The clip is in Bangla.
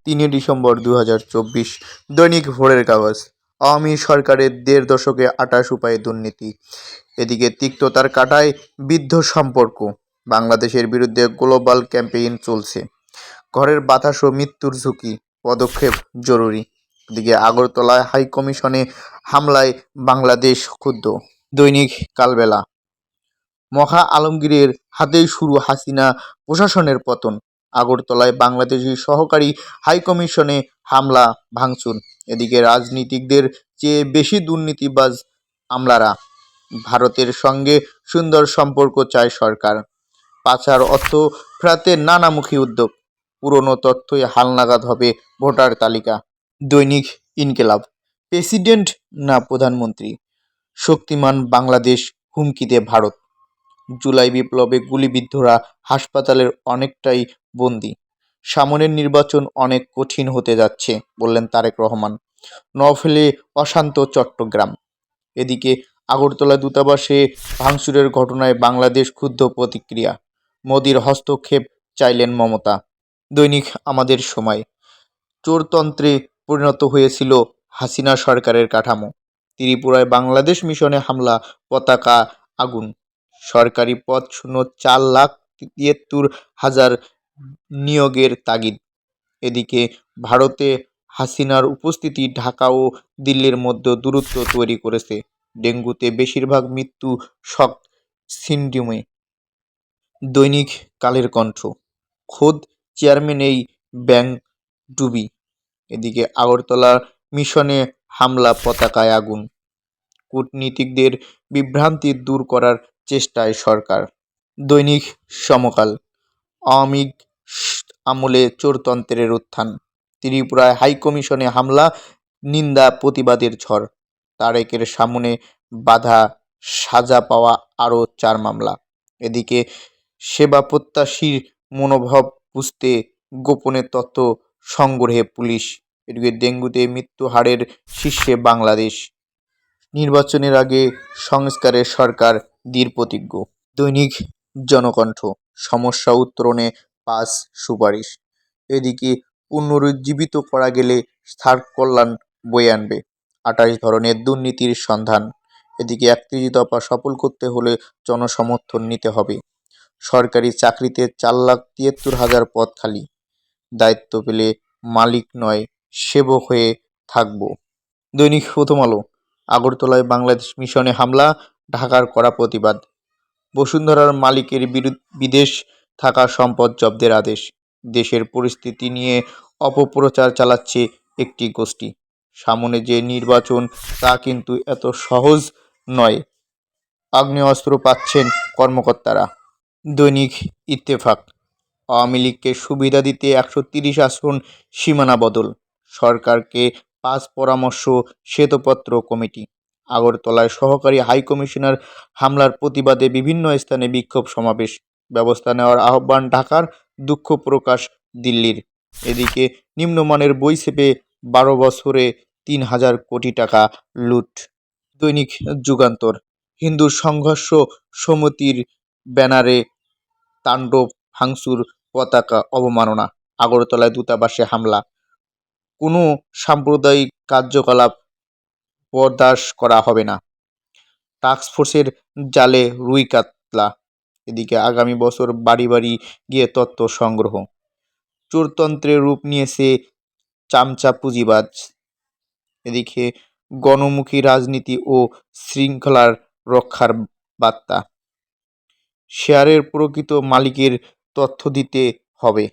3 ডিসেম্বর 2024। দৈনিক ভোরের কাগজ। আওয়ামী সরকারের 1.5 দশকে 28 উপায়ে দুর্নীতি। এদিকে তিক্ততার কাঁটায় বিদ্ধ সম্পর্ক। বাংলাদেশের বিরুদ্ধে গ্লোবাল ক্যাম্পেইন চলছে। ঘরের বাতাস ও মৃত্যুর ঝুঁকি, পদক্ষেপ জরুরি। এদিকে আগরতলায় হাইকমিশনে হামলায় বাংলাদেশ ক্ষুব্ধ। দৈনিক কালবেলা। মহা আলমগীরের হাতেই শুরু হাসিনা প্রশাসনের পতন। আগরতলায় বাংলাদেশি সহকারী হাইকমিশনে হামলা ভাঙচুর। এদিকে রাজনীতিকদের চেয়ে বেশি দুর্নীতিবাজ আমলারা। ভারতের সঙ্গে সুন্দর সম্পর্ক চায় সরকার। পাচার অর্থ ফেরাতে নানামুখী উদ্যোগ। পুরনো তথ্যই হালনাগাদ হবে ভোটার তালিকা। দৈনিক ইনকিলাব। প্রেসিডেন্ট না প্রধানমন্ত্রী, শক্তিমান বাংলাদেশ হুমকিতে ভারত। জুলাই বিপ্লবে গুলিবিদ্ধরা হাসপাতালের অনেকটাই বন্দী। সামনের নির্বাচন অনেক কঠিন হতে যাচ্ছে বললেন তারেক রহমান। নভেলে অশান্ত চট্টগ্রাম। এদিকে আগরতলা দূতাবাসে ভাঙচুরের ঘটনায় বাংলাদেশ ক্ষুব্ধ, প্রতিক্রিয়া। মোদির হস্তক্ষেপ চাইলেন মমতা। দৈনিক আমাদের সময়। চোরতন্ত্রে পরিণত হয়েছিল হাসিনা সরকারের কাঠামো। ত্রিপুরায় বাংলাদেশ মিশনে হামলা, পতাকা আগুন। সরকারি পদ শূন্য, 4,73,000 নিয়োগের তাগিদ। এদিকে ভারতে হাসিনার উপস্থিতি ঢাকা ও দিল্লির মধ্যে দূরত্ব তৈরি করেছে। ডেঙ্গুতে বেশিরভাগ মৃত্যু শক সিন্ড্রোমে। দৈনিক কালের কণ্ঠ। খোদ চেয়ারম্যান এই ব্যাংক ডুবি। এদিকে আগরতলা মিশনে হামলা, পতাকায় আগুন। কূটনীতিকদের বিভ্রান্তি দূর করার চেষ্টায় সরকার। দৈনিক সমকাল। আওয়ামী আমলে চোরতন্ত্রের উত্থান। ত্রিপুরায় হাইকমিশনে হামলা, নিন্দা প্রতিবাদের ঝড়। তারেকের সামনে বাধা, সাজা পাওয়া আরও 4 মামলা। এদিকে সেবা প্রত্যাশীর মনোভাব বুঝতে গোপনে তথ্য সংগ্রহে পুলিশ। এদিকে ডেঙ্গুতে মৃত্যু হারের শীর্ষে বাংলাদেশ। নির্বাচনের আগে সংস্কারের সরকার দৃঢ়প্রতিজ্ঞ। দৈনিক জনকণ্ঠ। সমস্যা উত্তরণে 5 সুপারিশ। এদিকে পুনরুজ্জীবিত করা গেলে স্থার কল্যাণ বয়ে আনবে। 28 ধরনের দুর্নীতির সন্ধান। এদিকে 31 দফা সফল করতে হলে জনসমর্থন নিতে হবে। সরকারি চাকরিতে 4,73,000 পদ খালি। দায়িত্ব পেলে মালিক নয়, সেবক হয়ে থাকব। দৈনিক প্রথম আলো। আগরতলায় বাংলাদেশ মিশনে হামলা, ঢাকার কড়া প্রতিবাদ। বসুন্ধরার মালিকের বিদেশ থাকা সম্পদ জব্দের আদেশ। দেশের পরিস্থিতি নিয়ে অপপ্রচার চালাচ্ছে একটি গোষ্ঠী। সামনে যে নির্বাচন তা কিন্তু এত সহজ নয়, আগ্নেয়াস্ত্র পাচ্ছেন কর্মকর্তারা। দৈনিক ইত্তেফাক। আওয়ামী লীগকে সুবিধা দিতে 130 আসন সীমানা বদল। সরকারকে 5 পরামর্শ শ্বেতপত্র কমিটি। আগরতলায় সহকারী হাইকমিশনার হামলার প্রতিবাদে বিভিন্ন স্থানে বিক্ষোভ সমাবেশ। ব্যবস্থা নেওয়ার আহ্বান ঢাকার, দুঃখ প্রকাশ দিল্লির। এদিকে নিম্নমানের বই চেপে 12 বছরে 3,000 কোটি টাকা লুট। দৈনিক যুগান্তর। হিন্দু সংঘর্ষ সমিতির ব্যানারে তাণ্ডব, ভাঙচুর, পতাকা অবমাননা। আগরতলায় দূতাবাসে হামলা। কোনো সাম্প্রদায়িক কার্যকলাপ বরদাস্ত করা হবে না। টাস্কফোর্সের জালে রুই কাতলা। এদিকে আগামী বছর বাড়ি বাড়ি গিয়ে তথ্য সংগ্রহ। চোরতন্ত্রের রূপ নিয়েছে চামচা পুঁজিবাজ। এদিকে গণমুখী রাজনীতি ও শৃঙ্খলার রক্ষার বার্তা। শেয়ারের প্রকৃত মালিকের তথ্য দিতে হবে।